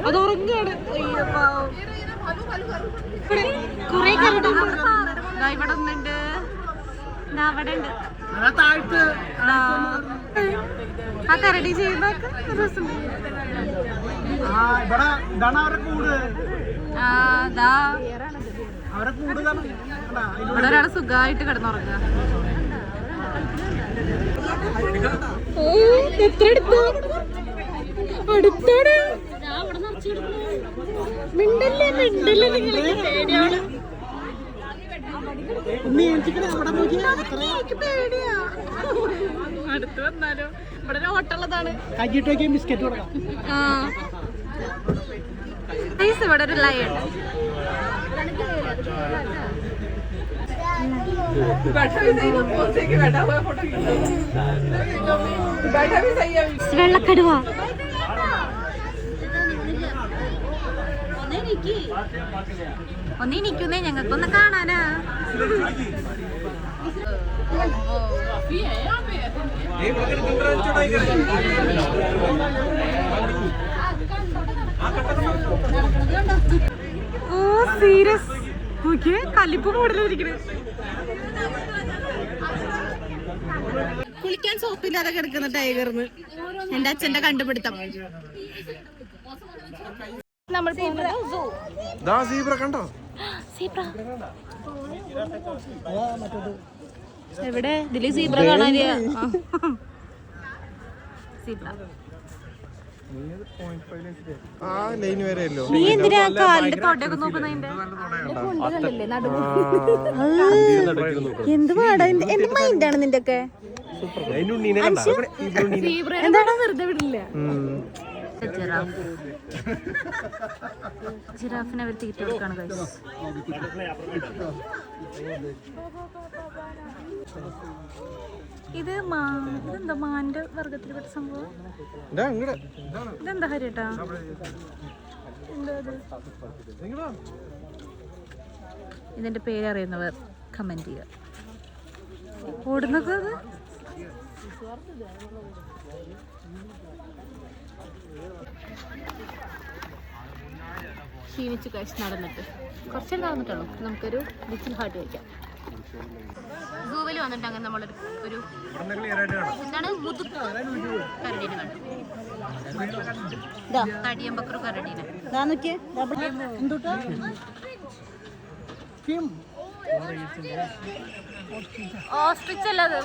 അത് ഉറങ്ങാണ്. കുറെ ഇവിടെ ഒന്നുണ്ട്, അവിടെ ഉണ്ട്. ആ കരടി ചെയ്യുന്ന ഇവിടെ ഒരാള് സുഖമായിട്ട് കിടന്നുറങ്ങുക. എത്ര അടുത്താണ്. മിണ്ടല്ലേ മിണ്ടല്ലേ, പേടിയാ. അടുത്ത് വന്നാലോ? ഇവിടെ ഹോട്ടലുള്ളതാണ്. ബിസ്ക്കറ്റ് കൊടുക്കാം. ഇവിടെ ഒരു ലൈൻ. വെള്ളക്കടുവ. ഒന്നിരിക്കുന്നേ, ഞങ്ങൾക്കൊന്ന് കാണാനാ. ഓ സീരിയസ് നോക്കിയേ, കലിപ്പ് കൂടുതലിരിക്കണേ. കുളിക്കാൻ സോപ്പില്ലാതെ കിടക്കുന്ന ടൈഗർന്ന് എന്റെ അച്ഛന്റെ കണ്ടുപിടുത്തം. നമ്മൾ എവിടെ ഇതില് സീബ്ര കാണാനില്ല. നീ എന്തിനാ കാലിന്റെ തൊട്ടൊക്കെ നോക്കുന്നതിന്റെ? എന്ത് പാടാ, എന്ത് മൈൻഡാണ് നിന്റെ ഒക്കെ? എന്താണ് വെറുതെ വിടില്ല. ജിറാഫിനെ അവർ തീറ്റ കൊടുക്കാണ്. ഇതെന്താ മാന്റെ വർഗത്തിൽപ്പെട്ട സംഭവം? ഇതെന്താ ഹരിയേട്ടാ? ഇതിന്റെ പേരറിയുന്നവർ കമന്റ് ചെയ്യുക. ഓടുന്നത് ക്ഷീണിച്ചു കഴിച്ച് നടന്നിട്ട് കുറച്ചേ നടന്നിട്ടുള്ളൂ. നമുക്കൊരു ലിറ്റിൽ ഹാർട്ട് കഴിക്കാം. ഗൂഗിൾ വന്നിട്ട് അങ്ങനെ നമ്മളൊരു എന്താണ് കരടീനെ കണ്ടു. തടിയമ്പക്രു കരടീനെ. ഓസ്ട്രിച്ച് അല്ലാതെ